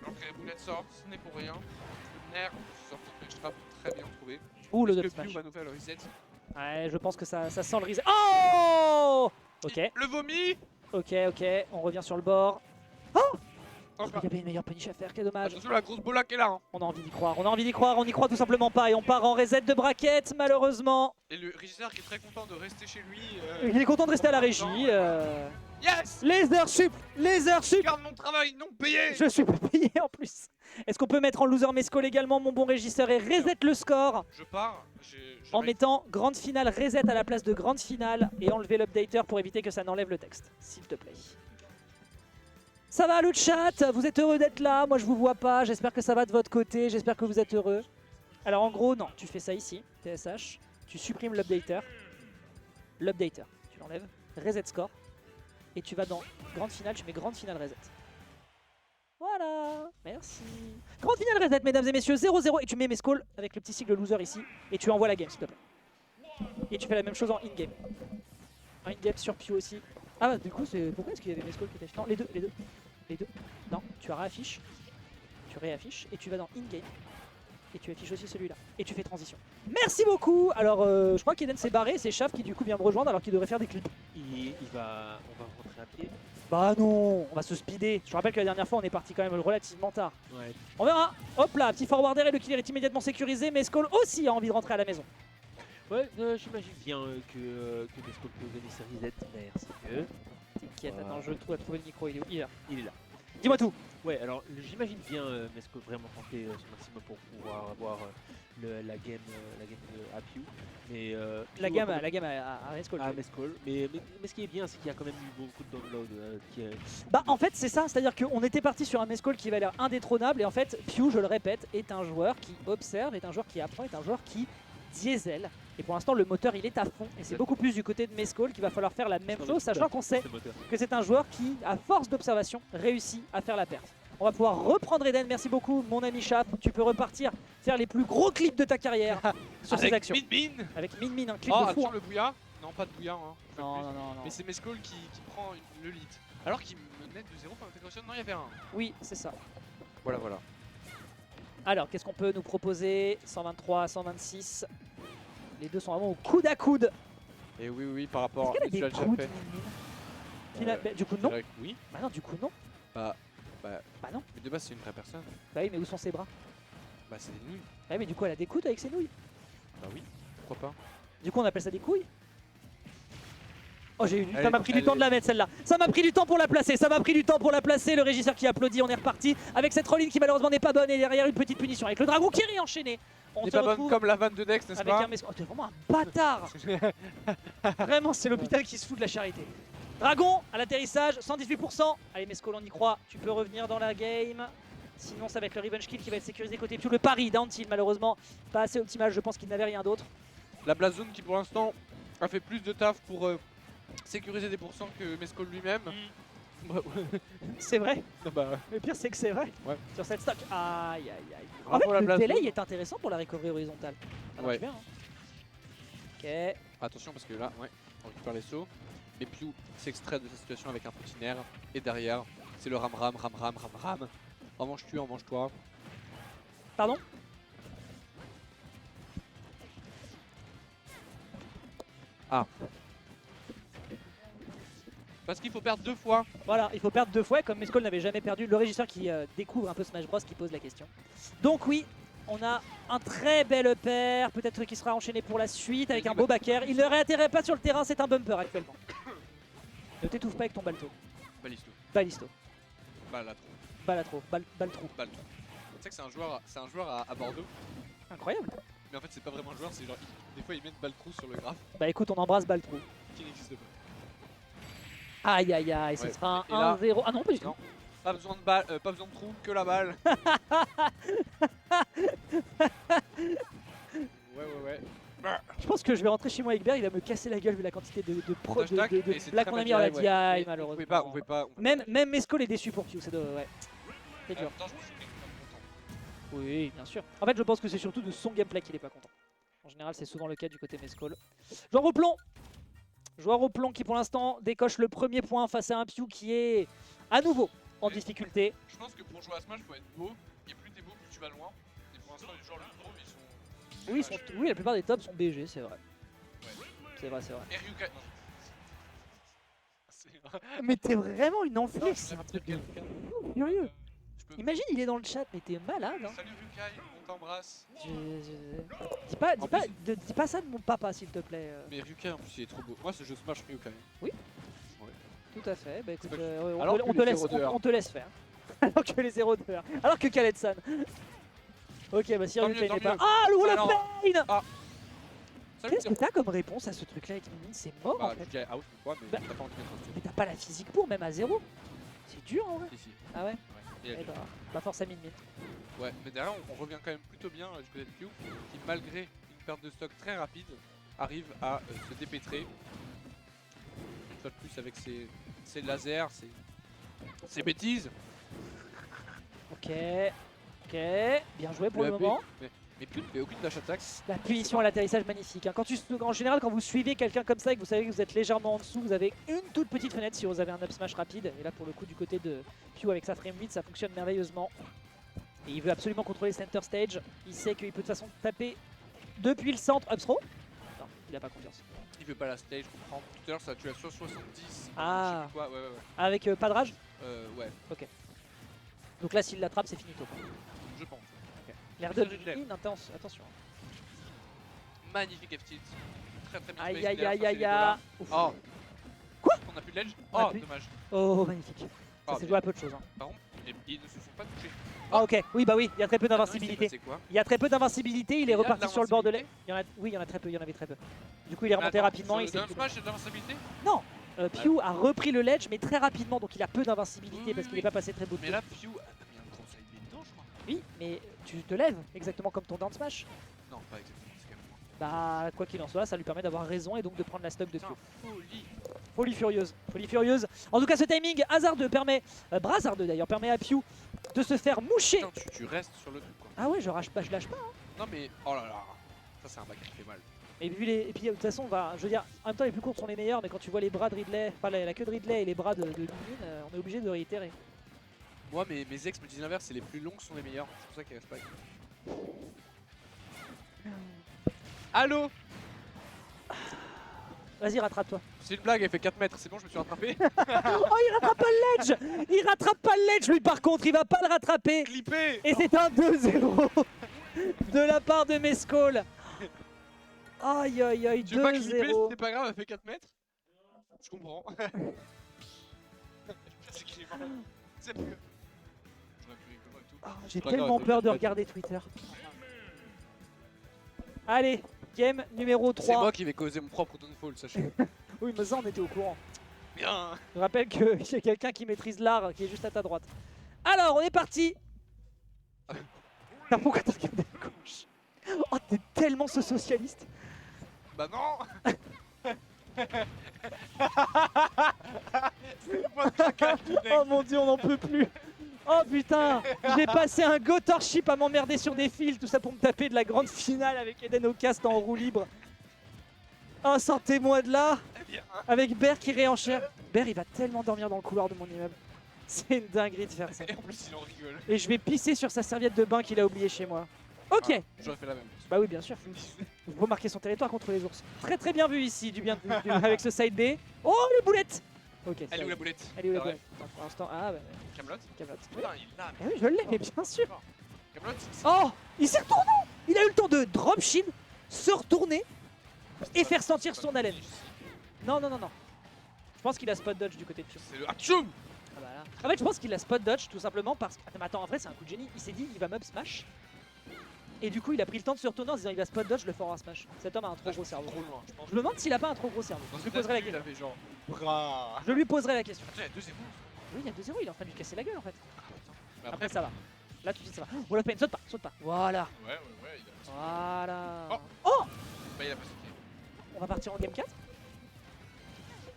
S3: Ok, Boulette sort, ce n'est pour rien. Le nerf sort le trap très bien trouvé.
S1: Ouh, le
S3: Est-ce
S1: up
S3: que Pew
S1: smash.
S3: va nous faire le reset?
S1: Ouais, je pense que ça sent le reset. Oh! Ok,
S3: Le vomi.
S1: ok, on revient sur le bord. Oh! Il
S3: Enfin,
S1: y avait une meilleure punish à faire, quel dommage.
S3: attention la grosse bola qui est là. Hein.
S1: On a envie d'y croire, on a envie d'y croire, on n'y croit tout simplement pas et on part en reset de braquette malheureusement.
S3: Et le régisseur qui est très content de rester chez lui.
S1: Il est content de rester à la régie.
S3: Yes!
S1: Les heures sup! Les heures sup!
S3: Garde mon travail non payé!
S1: Je suis pas payé en plus. Est-ce qu'on peut mettre en loser Mescol également, mon bon régisseur, et reset le score
S3: Je pars.
S1: en mettant grande finale reset à la place de grande finale et enlever l'updater pour éviter que ça n'enlève le texte, s'il te plaît. Ça va le chat? Vous êtes heureux d'être là? Moi je vous vois pas, j'espère que ça va de votre côté, j'espère que vous êtes heureux. Alors en gros, non, tu fais ça ici, TSH, tu supprimes l'updater, tu l'enlèves, reset score, et tu vas dans grande finale, tu mets grande finale reset. Voilà, merci. Grande finale reset, mesdames et messieurs, 0-0, et tu mets Mescol avec le petit sigle loser ici, et tu envoies la game, s'il te plaît. Et tu fais la même chose en in-game. En in-game sur Pew aussi. Ah bah du coup, c'est pourquoi est-ce qu'il y avait Mescol qui était... Non, les deux. Non, tu réaffiches, tu réaffiches, et tu vas dans in-game. Et tu affiches aussi celui-là. Et tu fais transition. Merci beaucoup. Alors, je crois qu'Eden s'est barré, c'est Shav qui du coup vient me rejoindre alors qu'il devrait faire des clips.
S4: On va rentrer à pied.
S1: Bah non, on va se speeder. Je rappelle que la dernière fois, on est parti quand même relativement tard.
S4: Ouais.
S1: On verra. Hop là, petit forwarder et le kill est immédiatement sécurisé. Mais Skull aussi a envie de rentrer à la maison.
S4: Ouais, j'imagine bien que Mescol peut donner sa reset. Merci.
S1: T'inquiète, attends, je trouve à trouver le micro. Il est où? Il est là.
S4: Il est là.
S1: Dis-moi tout.
S4: Ouais, alors j'imagine bien Mescol vraiment tenter son maximum pour pouvoir avoir la game de Apiu. Mais
S1: La gamme à Skull.
S4: à Mescol. Mais ce qui est bien, c'est qu'il y a quand même eu beaucoup de download.
S1: Bah en fait c'est ça, c'est-à-dire qu'on était parti sur un Mescol qui va l'air indétrônable et en fait Pew, je le répète, est un joueur qui observe, est un joueur qui apprend, est un joueur qui diesel. Et pour l'instant le moteur il est à fond et c'est beaucoup plus du côté de Mescol qu'il va falloir faire la même chose, sachant qu'on sait que c'est un joueur qui, à force d'observation, réussit à faire la perte. On va pouvoir reprendre Eden, merci beaucoup mon ami Chap, tu peux repartir faire les plus gros clips de ta carrière sur ces actions.
S3: Min.
S1: Avec Min, un clip
S3: Oh,
S1: de fou.
S3: attention
S1: Hein.
S3: le bouillard. Non, pas de bouillard. Hein.
S1: Non.
S3: Mais c'est Mescol qui prend le lead. Alors qu'il menait de 0 par intégration. Non, il y avait un.
S1: Oui, c'est ça.
S3: Voilà.
S1: Alors, qu'est-ce qu'on peut nous proposer? 123, 126. Les deux sont vraiment au coude à coude.
S3: Et oui, par rapport
S1: Est-ce
S3: à
S1: qu'elle a des
S3: tu l'as déjà
S1: coudes,
S3: fait.
S1: Min Bah, du coup, non.
S3: Oui.
S1: Bah non, du coup, non.
S3: Bah
S1: non.
S3: Mais de base, c'est une vraie personne.
S1: Bah oui, mais où sont ses bras?
S3: Bah, c'est des nouilles.
S1: Bah oui, mais du coup, elle a des coudes avec ses nouilles.
S3: Bah oui, pourquoi pas.
S1: Du coup, on appelle ça des couilles. Oh, j'ai eu
S3: Elle
S1: ça
S3: est-
S1: m'a pris du
S3: elle
S1: temps
S3: est-
S1: de la mettre celle-là. Ça m'a pris du temps pour la placer. Le régisseur qui applaudit. On est reparti avec cette roll-in qui malheureusement n'est pas bonne. Et derrière, une petite punition avec le dragon qui est enchaîné. On
S3: C'est
S1: se
S3: pas bonne
S1: retrouve
S3: comme la vanne de Dex, n'est-ce
S1: avec
S3: pas?
S1: un Mescol. Oh, t'es vraiment un bâtard. Vraiment, c'est l'hôpital qui se fout de la charité. Dragon à l'atterrissage, 118%. Allez, Mescol, on y croit. Tu peux revenir dans la game. Sinon, ça va être le revenge kill qui va être sécurisé côté Pew. Le pari down tilt, malheureusement, pas assez optimal. Je pense qu'il n'avait rien d'autre.
S3: La Blast Zone qui pour l'instant a fait plus de taf pour sécuriser des pourcents que Mescol lui-même.
S1: C'est vrai.
S2: Non, bah,
S1: Le pire, c'est que c'est vrai.
S2: Ouais.
S1: Sur cette stock. Aïe, aïe, aïe. En
S2: Bravo
S1: fait,
S2: la
S1: le
S2: blase.
S1: délai est intéressant pour la recovery horizontale. Ça marche
S2: Ouais.
S1: bien. Hein. Ok.
S2: attention parce que là, ouais, on récupère les sauts. Mais Pew s'extrait de cette situation avec un petit nerf. Et derrière, c'est le ram. En mange-tu, en mange-toi.
S1: Pardon?
S3: Parce qu'il faut perdre 2 fois.
S1: Voilà, il faut perdre 2 fois. Et comme Mescol n'avait jamais perdu, le régisseur qui découvre un peu Smash Bros qui pose la question. Donc oui, on a un très bel upper, peut-être qu'il sera enchaîné pour la suite avec un beau backer. Il ne réatterrit pas sur le terrain, c'est un bumper actuellement. Ne t'étouffe pas avec ton balto.
S3: Balisto.
S1: Balisto.
S3: Balatro.
S1: Balatro. Baltrou.
S3: Baltro. Tu sais que c'est un joueur à Bordeaux.
S1: Incroyable.
S3: Mais en fait, c'est pas vraiment un joueur, c'est genre. Des fois, ils mettent Baltrou sur le graphe
S1: Bah écoute, on embrasse Baltrou.
S3: qui n'existe pas.
S1: Aïe aïe aïe, ce
S3: Ouais.
S1: sera
S3: Et
S1: un
S3: là-
S1: 1-0. Ah non, pas du tout.
S3: Non. Pas besoin de balle, pas besoin de trou, que la balle. ouais.
S1: Je pense que je vais rentrer chez moi avec Berg, il va me casser la gueule vu la quantité de
S3: Hashtag, et c'est
S1: blagues
S3: très
S1: qu'on a
S3: mal
S1: mis en la
S3: géré,
S1: DI
S3: ouais.
S1: malheureusement.
S3: On pouvait pas.
S1: Même Mescol est déçu pour Pew, c'est ouais. C'est
S3: En
S1: dur.
S3: même temps, je pense qu'il est content.
S1: Oui, bien sûr. En fait, je pense que c'est surtout de son gameplay qu'il est pas content. En général, c'est souvent le cas du côté Mescol. Joueur au plomb. Joueur au plomb qui pour l'instant décoche le premier point face à un Pew qui est à nouveau en
S3: Oui.
S1: difficulté.
S3: Je pense que pour jouer à Smash, faut être beau. Et plus t'es beau, plus tu vas loin. Et pour l'instant, les joueurs le trouvent, ils sont.
S1: Oui, oui, la plupart des tops sont BG, c'est vrai.
S3: Ouais.
S1: C'est vrai, c'est vrai.
S3: Et Ryukai. Non. C'est.
S1: Mais t'es vraiment une
S3: Non,
S1: enflée,
S3: je
S1: c'est un
S3: voulais
S1: truc
S3: dire
S1: de
S3: quelqu'un.
S1: furieux.
S3: Je peux.
S1: Imagine, il est dans le chat, mais t'es malade. Hein.
S3: Salut Ryukai, on t'embrasse.
S1: Dis pas ça de mon papa, s'il te plaît.
S2: Mais Ryukai en plus il est trop beau. Moi ce jeu Smash Ryukai.
S1: Tout à fait. Bah, écoute,
S2: C'est pas-
S1: on,
S2: Alors
S1: te,
S2: que les 0
S1: on te laisse faire. Alors que les 0 de heure. Alors que Khaled-san. Ok, bah si
S3: Tant
S1: Ryukai
S3: mieux,
S1: n'est
S3: tant
S1: pas.
S3: mieux.
S1: Ah, le wall of
S3: Alors-
S1: pain.
S3: Salut
S1: Qu'est-ce que t'as comme réponse à ce truc-là avec Mimine? C'est mort en
S2: Bah
S1: fait.
S2: Ryukai out une fois mais
S1: Bah-
S2: t'as pas envie de mettre un
S1: Mais t'as pas la physique pour, même à 0. C'est dur en vrai.
S2: Si.
S1: Ah ouais.
S2: Et
S1: Eh bah, bah force à Mimine.
S3: Ouais, mais derrière, on revient quand même plutôt bien du côté de Pew, qui malgré une perte de stock très rapide, arrive à se dépêtrer. Une fois de plus avec ses lasers, ses bêtises.
S1: Ok. Ok. Bien joué pour le moment.
S2: Mais Pew ne fait aucune dash attack.
S1: La punition à l'atterrissage magnifique. Hein. En général, quand vous suivez quelqu'un comme ça et que vous savez que vous êtes légèrement en dessous, vous avez une toute petite fenêtre si vous avez un up smash rapide. Et là, pour le coup, du côté de Pew avec sa frame 8, ça fonctionne merveilleusement. Et il veut absolument contrôler center stage. Il sait qu'il peut de toute façon taper depuis le centre. Up throw? Non, il a pas confiance.
S3: Il veut pas la stage, je comprends. Tout à l'heure, ça tu as sur 70.
S1: Ah.
S3: Je sais plus quoi, ouais.
S1: Avec pas de rage.
S3: Ouais,
S1: Donc là, s'il l'attrape, c'est finito.
S3: je pense.
S1: L'air de
S3: Ridley.
S1: in, intense. Attention.
S3: Magnifique F-tilt. Très bien.
S1: Aïe
S3: space
S1: aïe
S3: d'air,
S1: aïe
S3: ça, c'est
S1: aïe
S3: les
S1: aïe.
S3: dollars.
S1: Ouf.
S3: Oh.
S1: Quoi?
S3: On a plus de ledge.
S1: On a
S3: Oh,
S1: plus.
S3: dommage.
S1: Oh, magnifique. Ça
S3: Ah,
S1: s'est
S3: mais-
S1: joué à peu de choses. Hein.
S3: Par contre, ils ne se sont pas touchés.
S1: Ah ok, oui bah oui, il y a très peu d'invincibilité.
S3: C'est quoi?
S1: Il y a très peu d'invincibilité, il est
S3: Il y a de
S1: reparti sur le bord de lait.
S3: l'invincibilité
S1: Oui, il y en a très peu, il y en avait très peu. Du coup, il est remonté rapidement.
S3: Il
S1: Il s'est
S3: Smash, il y a de l'invincibilité.
S1: Pew a repris le ledge, mais très rapidement, donc il a peu d'invincibilité parce qu'il n'est pas passé très beau de
S3: Mais
S1: temps.
S3: là, Pew a mis un gros side B dedans, je crois.
S1: Oui, mais tu te lèves exactement comme ton down smash.
S3: Non, pas exactement, c'est quand même moins.
S1: Bah, quoi qu'il en soit, ça lui permet d'avoir raison et donc de prendre la stock de Pew.
S3: Putain, folie.
S1: Folie furieuse, folie furieuse. En tout cas, ce timing hasardeux permet, hasardeux d'ailleurs, permet à Pew de se faire moucher.
S3: Putain, tu restes sur le truc, quoi.
S1: Ah ouais, je lâche pas.
S3: Non, mais oh là là. Ça, c'est un bac qui fait mal.
S1: Et puis, et puis de toute façon, je veux dire, en même temps, les plus courtes sont les meilleures, mais quand tu vois les bras de Ridley, enfin la queue de Ridley et les bras de Mimine, on est obligé de réitérer.
S3: Moi, mes ex me disent l'inverse, c'est les plus longues sont les meilleures. C'est pour ça qu'ils restent pas. Allô?
S1: Vas-y, rattrape-toi.
S3: C'est une blague, elle fait 4 mètres, c'est bon, je me suis rattrapé.
S1: Oh, il rattrape pas le ledge. Il rattrape pas le ledge, lui, par contre, il va pas le rattraper.
S3: Clippé.
S1: Et c'est un 2-0 de la part de Mescol. Aïe, aïe, aïe,
S3: Tu veux pas clipper,
S1: 2-0.
S3: c'était pas grave, elle fait 4 mètres. Je comprends. C'est qu'il est mort. C'est mieux. J'aurais pu rigoler et tout.
S1: Oh, j'ai
S2: pas
S1: tellement
S2: grave,
S1: peur de
S2: t'inquiète.
S1: regarder Twitter. Allez, game numéro
S3: C'est
S1: 3.
S3: moi qui vais causer mon propre downfall, sachez.
S1: Oui, mais ça, on était au courant.
S3: Bien.
S1: Je rappelle que j'ai quelqu'un qui maîtrise l'art qui est juste à ta droite. Alors, on est parti. Pourquoi t'as regardé à gauche? Oh, t'es tellement ce socialiste.
S3: Bah non.
S1: Oh mon dieu, on n'en peut plus. Oh putain, j'ai passé un Gotorship à m'emmerder sur des fils, tout ça pour me taper de la grande finale avec Eden Ocast en roue libre. Oh, sortez-moi de là. Avec Bear qui réenchère. Bear, il va tellement dormir dans le couloir de mon immeuble. C'est une dinguerie de faire ça.
S3: Et en plus, il en rigole.
S1: Et je vais pisser sur sa serviette de bain qu'il a oubliée chez moi. Ok.
S3: Ah, j'aurais fait la même.
S1: Bah oui, bien sûr. Il faut marquer son territoire contre les ours. Très très bien vu ici, du bien avec ce side B. Oh, les boulettes. Ok.
S3: Elle est où la boulette?
S1: Elle est où la
S3: C'est vrai.
S1: boulette? Attends, pour l'instant, ah bah,
S3: Camelot?
S1: Camelot.
S3: Putain, il l'a.
S1: Ah oui, je l'ai, mais bien sûr.
S3: Camelot?
S1: Oh, il s'est retourné. Il a eu le temps de drop shield, se retourner et faire sentir son haleine. Non, non, non, non. Je pense qu'il a spot dodge du côté de Pio.
S3: C'est le Hachoum!
S1: Ah bah là. En fait, je pense qu'il a spot dodge tout simplement parce que. Attends, mais attends, en vrai, c'est un coup de génie. Il s'est dit, il va mob smash. Et du coup, il a pris le temps de se retourner en se disant, il va spot dodge, le forward smash. Cet homme a un trop gros cerveau.
S3: Trop loin, je pense.
S1: Je me demande s'il a pas un trop gros cerveau. Je lui poserai la
S3: Il
S1: question.
S3: avait genre. Bras.
S1: Je lui poserai la question.
S3: Attends, il y a 2 émots.
S1: Oui, il y a 2-0, il est en train de lui casser la gueule en fait.
S3: Mais
S1: Après, ça va. Là, tout de suite, ça va. Oh, la peine, saute pas, saute pas. Voilà.
S3: Ouais, il a pas.
S1: Voilà.
S3: Oh.
S1: Oh,
S3: Bah, il a pas sauté.
S1: on va partir en game 4.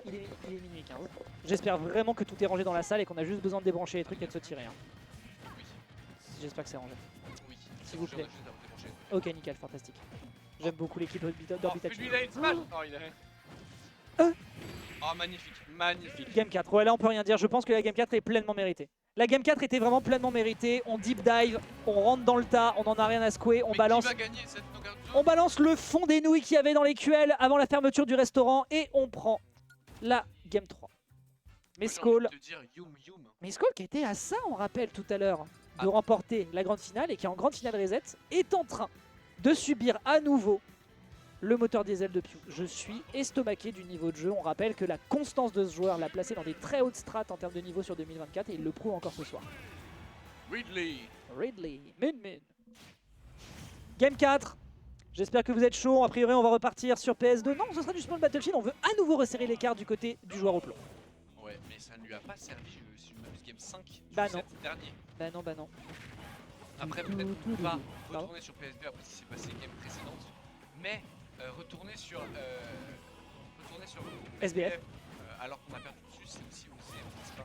S1: Il est minuit 15. J'espère vraiment que tout est rangé dans la salle et qu'on a juste besoin de débrancher les trucs et de se tirer. Hein.
S3: Oui.
S1: J'espère que c'est rangé.
S3: Oui.
S1: S'il vous plaît.
S3: On a juste à débrancher.
S1: Ok, nickel, fantastique. J'aime beaucoup l'équipe
S3: Oh,
S1: d'Orbitachi.
S3: lui, il a une smash. Oh, il a rien. Oh, magnifique, magnifique.
S1: Game 4, ouais, là on peut rien dire. Je pense que la game 4 est pleinement méritée. La game 4 était vraiment pleinement méritée. On deep dive, on rentre dans le tas, on en a rien à secouer, on
S3: Mais
S1: balance.
S3: Qui va gagner cette knockout zone?
S1: On balance le fond des nouilles qu'il y avait dans les QL avant la fermeture du restaurant et on prend la game 3. Mescall,
S3: Te dire Yum Yum.
S1: Mescall qui était à ça, on rappelle tout à l'heure, de
S3: Ah.
S1: remporter la grande finale et qui est en grande finale reset, est en train de subir à nouveau le moteur diesel de Pew. Je suis estomaqué du niveau de jeu. On rappelle que la constance de ce joueur l'a placé dans des très hautes strates en termes de niveau sur 2024 et il le prouve encore ce soir.
S3: Ridley.
S1: Ridley, min. Game 4. J'espère que vous êtes chaud. A priori, on va repartir sur PS2. Non, ce sera du Small Battlefield. On veut à nouveau resserrer l'écart du côté du joueur au plomb.
S3: Ouais, mais ça ne lui a pas servi, si je m'abuse, game 5 sur
S1: Bah non.
S3: cette dernier.
S1: Bah non, bah non.
S3: Après, peut-être qu'on ne peut pas
S1: Pardon.
S3: retourner sur PS2 après ce qui s'est passé game précédente, mais retourner sur
S1: SBF.
S3: alors qu'on a perdu dessus, c'est aussi osé, n'est-ce pas?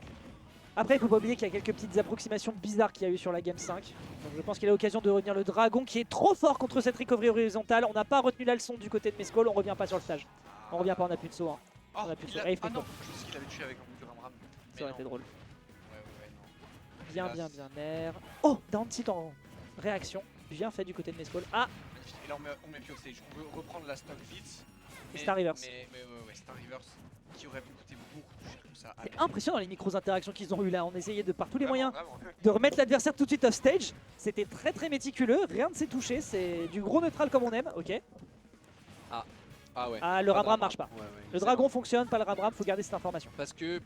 S1: Après, il faut pas oublier qu'il y a quelques petites approximations bizarres qu'il y a eu sur la Game 5. Donc je pense qu'il a l'occasion de revenir le dragon qui est trop fort contre cette recovery horizontale. On n'a pas retenu la leçon du côté de Mescall, on revient pas sur le stage. On revient pas, on a plus de saut. Hein.
S3: Oh,
S1: on a plus de
S3: il a-
S1: Rave,
S3: ah
S1: t'es
S3: non,
S1: fort.
S3: je sais qu'il avait tué avec un bout de ram-ram.
S1: Ça aurait été drôle.
S3: Ouais, non.
S1: Bien,
S3: Hélas.
S1: bien, Air. Oh, down tilt en réaction. Bien fait du côté de Mescall. Ah,
S3: Magnifique. Et là, on met plus au stage. On veut reprendre la stock vite.
S1: Star Reverse.
S3: Mais ouais, Star Reverse qui aurait pu coûter beaucoup plus cher que ça.
S1: c'est impressionnant les micros interactions qu'ils ont eu là. On essayait de par tous les
S3: Vraiment,
S1: moyens
S3: vraiment.
S1: de remettre l'adversaire tout de suite off stage. C'était très très méticuleux, rien ne s'est touché. C'est du gros neutral comme on aime. Ok.
S3: Ah ouais.
S1: Ah, le
S3: Pas de
S1: ram-ram marche pas.
S3: Ouais, ouais,
S1: Le
S3: c'est
S1: dragon fonctionne, pas le ram-ram, faut garder cette information.
S3: Parce que.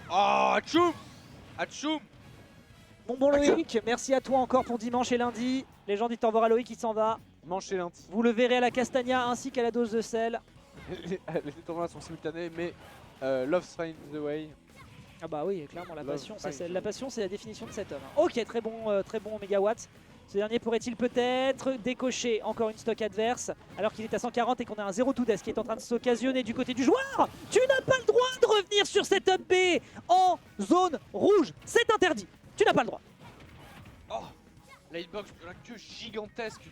S3: Oh, Hachoum! Hachoum!
S1: Bon Loïc, merci à toi encore pour dimanche et lundi. Les gens disent au revoir à Loïc qui s'en va.
S2: Dimanche et lundi.
S1: Vous le verrez à la Castagna ainsi qu'à la dose de sel.
S2: Les tournois sont simultanés, mais Love Finds the Way.
S1: Ah bah oui, clairement la
S2: Love
S1: passion,
S2: finds the
S1: la
S2: way.
S1: passion c'est la définition de cet homme. Ok, très bon mégawatt. Ce dernier pourrait-il peut-être décocher encore une stock adverse alors qu'il est à 140 et qu'on a un 0 to death qui est en train de s'occasionner du côté du joueur. Tu n'as pas le droit de revenir sur cette up B en zone rouge. C'est interdit. Tu n'as pas le droit.
S3: Oh! La hitbox, la queue gigantesque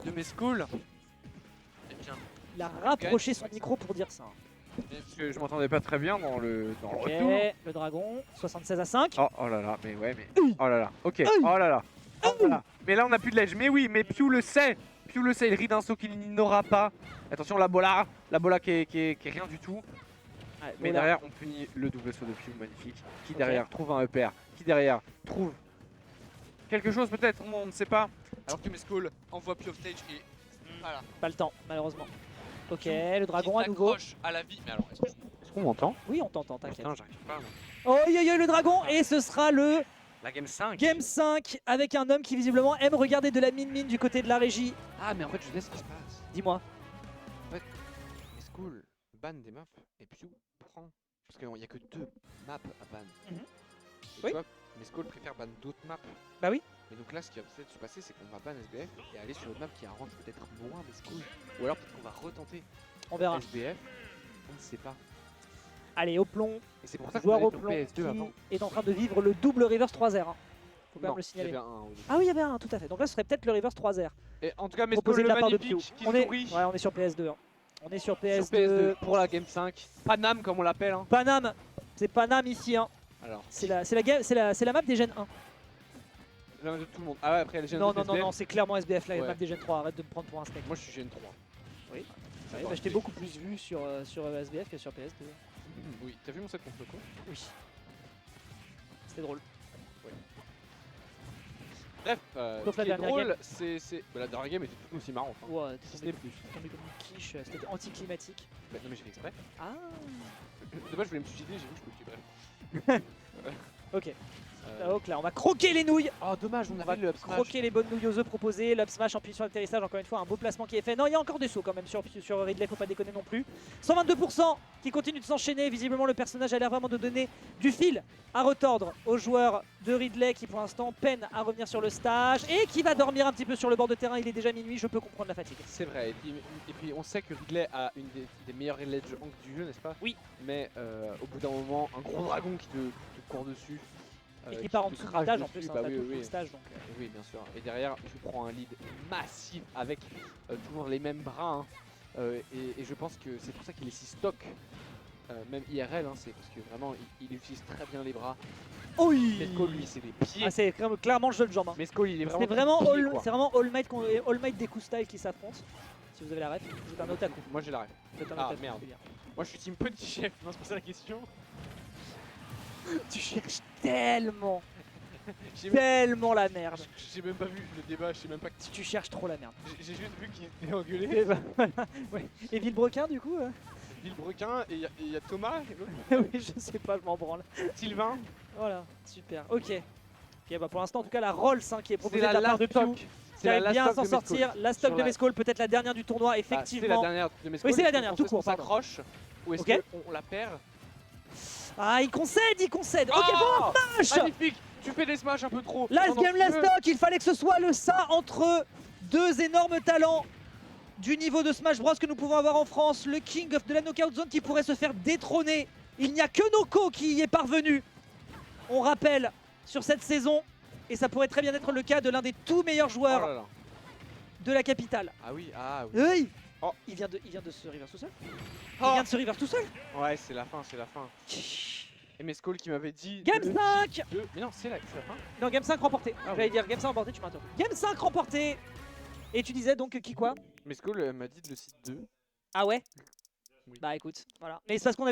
S3: de Mescall. Eh bien,
S1: Il a rapproché son micro pour dire ça.
S2: Parce que je m'entendais pas très bien dans le
S1: Ok,
S2: retour.
S1: le dragon, 76 à 5.
S2: Oh là là, mais ouais, mais. Oh là là, ok. Oh là là. Oh là là. Mais là, on a plus de ledge. Mais oui, mais Pew le sait. Pew le sait, il rit d'un saut qu'il n'aura pas. Attention, la bola qui est rien du tout.
S1: Ouais,
S2: Mais
S1: voilà.
S2: derrière, on punit le double saut de Pew, magnifique. Qui derrière trouve un upper. Qui derrière trouve quelque chose peut-être, on ne sait pas.
S3: alors que Mescall envoie plus off stage et. Voilà.
S1: Pas le temps, malheureusement. Ok, le dragon à nouveau.
S3: À la vie. Mais alors, est-ce que
S2: Est-ce qu'on m'entend?
S1: Oui, on t'entend, t'inquiète.
S2: Putain, j'arrive pas. Moi.
S1: Oh, le dragon. Et ce sera le
S2: La game 5.
S1: Game 5 avec un homme qui visiblement aime regarder de la mine du côté de la régie.
S2: Ah, mais en fait, je sais ce qui se passe.
S1: Dis-moi.
S2: Mescall ban des maps et Pew prend. Parce qu'il n'y a que 2 maps à ban.
S1: Mhm.
S2: Et
S1: Oui.
S2: tu vois, Mescall préfère ban d'autres maps.
S1: Bah oui.
S2: Et donc là, ce qui va peut-être se passer, c'est qu'on va ban SBF et aller sur une map qui arrange peut-être moins Mescall. Ou alors peut-être qu'on va retenter
S1: On verra.
S2: SBF On ne sait pas.
S1: Allez, Oplon,
S2: Et c'est pour ça que
S1: joueur
S2: on est sur
S1: Oplon
S2: PS2 avant.
S1: qui est en train de vivre le double reverse 3R. Hein. Faut quand
S2: Non,
S1: même le signaler.
S2: il y avait un, oui.
S1: Ah oui, il y avait un, tout à fait. Donc là, ce serait peut-être le reverse 3R.
S2: Et en tout cas,
S1: Proposé
S2: Mesco
S1: de
S2: le
S1: la part de Pew.
S2: magnifique qui
S1: On est...
S2: sourit
S1: Ouais, on est sur PS2. Hein. On est sur
S2: sur
S1: PS2.
S2: PS2 pour la Game 5. Panam comme on l'appelle. Hein.
S1: Panam, c'est Panam ici. Hein.
S2: Alors,
S1: C'est la map des Gen 1.
S2: de tout le monde. Ah ouais, après les Gen
S1: Non,
S2: 2,
S1: non, non,
S2: SBF.
S1: non, c'est clairement SBF là, la
S2: Ouais.
S1: map des Gen 3. Arrête de me prendre pour un steak.
S2: Moi je suis Gen 3.
S1: Oui.
S2: Ça
S1: Ouais,
S2: va.
S1: bah, je t'ai beaucoup plus vu sur SBF que sur PS2.
S2: Oui, t'as vu mon set contre le co?
S1: Oui. C'était drôle.
S2: Bref,
S1: Sauf
S2: ce
S1: la
S2: qui est
S1: dernière
S2: drôle, c'est... Bah, la dernière game était tout aussi marrante. Hein.
S1: Ouais,
S2: Si ce
S1: t'es
S2: n'est
S1: tombé,
S2: plus.
S1: tombé comme une quiche, c'était anticlimatique.
S2: Bah, non mais j'ai fait exprès.
S1: Ah.
S2: De base je voulais me suicider, j'ai vu que je peux tuer. Bref.
S1: Ok.
S2: Euh,
S1: Donc là, on va croquer les nouilles.
S2: Oh dommage, on
S1: On
S2: a
S1: va
S2: fait le up smash.
S1: croquer les bonnes nouilles aux œufs proposées. L'up smash en punition d'atterrissage, encore une fois, un beau placement qui est fait. Non, il y a encore des sauts quand même sur Ridley, faut pas déconner non plus. 122% qui continue de s'enchaîner. Visiblement, le personnage a l'air vraiment de donner du fil à retordre aux joueurs de Ridley qui, pour l'instant, peinent à revenir sur le stage et qui va dormir un petit peu sur le bord de terrain. Il est déjà minuit, je peux comprendre la fatigue.
S2: C'est vrai, et puis on sait que Ridley a une des meilleures ledge hank du jeu, n'est-ce pas?
S1: Oui.
S2: Mais au bout d'un moment, un gros dragon qui te court dessus.
S1: Et qui part en
S2: te
S1: dessous du
S2: crache
S1: stage en
S2: dessus,
S1: plus, hein,
S2: bah
S1: t'as
S2: oui,
S1: tout
S2: oui,
S1: le stage. Donc,
S2: oui, bien sûr. Et derrière, tu prends un lead massif avec toujours les mêmes bras. Hein. Et je pense que c'est pour ça qu'il est si stock, même IRL, hein, c'est parce que vraiment il utilise très bien les bras.
S1: Oh oui.
S2: Mesco, lui, c'est des pieds.
S1: Ah, c'est clairement le jeu de jambes. Hein.
S2: Mesco, il est
S1: C'est
S2: vraiment.
S1: vraiment,
S2: pieds, quoi.
S1: c'est vraiment All Might des coups style qui s'affrontent. Si vous avez la ref, vous êtes un otaku.
S2: Moi, j'ai la ref.
S1: Vous êtes un
S2: Ah,
S1: otaku,
S2: merde.
S1: je veux dire.
S2: Moi, je suis team petit chef. Non, c'est pas ça la question.
S1: Tu cherches tellement,
S2: J'ai même...
S1: tellement la merde.
S2: j'ai même pas vu le débat, je sais même pas.
S1: Tu cherches trop la merde.
S2: J'ai juste vu qu'il était engueulé.
S1: Et, bah, voilà, ouais. Et Villebrequin du coup
S2: Villebrequin et il y a Thomas et l'autre,
S1: Oui, je sais pas, je m'en branle.
S2: Sylvain.
S1: Voilà, super, ok. Ok, bah pour l'instant, en tout cas, la Rolls hein, qui est proposée de
S2: C'est
S1: la
S2: la
S1: part de
S2: last
S1: Pew,
S2: stock.
S1: qui
S2: C'est la
S1: arrive
S2: last
S1: bien à
S2: stock
S1: s'en
S2: de Mesco.
S1: sortir. La stock
S2: Sur
S1: de
S2: la-
S1: Mesco, peut-être la dernière du tournoi,
S2: C'est la
S1: effectivement.
S2: dernière de Mesco.
S1: Oui, c'est la
S2: Est-ce
S1: dernière,
S2: qu'on
S1: tout
S2: se
S1: court, pardon.
S2: s'accroche ou est-ce
S1: Ok.
S2: qu'on la perd?
S1: Ah, il concède, il concède. Ok,
S2: Oh,
S1: bon smash.
S2: magnifique. Tu fais des smash un peu trop.
S1: Last
S2: Pendant
S1: game,
S2: que
S1: last
S2: tu veux.
S1: stock, il fallait que ce soit le ça entre deux énormes talents du niveau de Smash Bros que nous pouvons avoir en France. Le King of de la Knockout Zone qui pourrait se faire détrôner. Il n'y a que Noko qui y est parvenu. On rappelle sur cette saison. Et ça pourrait très bien être le cas de l'un des tout meilleurs
S2: Oh
S1: joueurs
S2: là là.
S1: de la capitale.
S2: Ah oui, ah oui.
S1: Hey
S2: Oh.
S1: Il vient de se reverse tout seul.
S2: Oh.
S1: Il vient de se reverse tout seul.
S2: Ouais, c'est la fin, c'est la fin. Et Mesco qui m'avait dit.
S1: Game 5.
S2: Mais non, c'est la fin.
S1: Non, Game 5 remporté.
S2: Ah oui.
S1: J'allais dire Game 5 remporté, tu m'as interrompu. Game 5 remporté. Et tu disais donc qui quoi?
S2: Mesco m'a dit de le site 2.
S1: Ah ouais?
S2: Oui.
S1: Bah écoute, voilà. Mais c'est parce qu'on a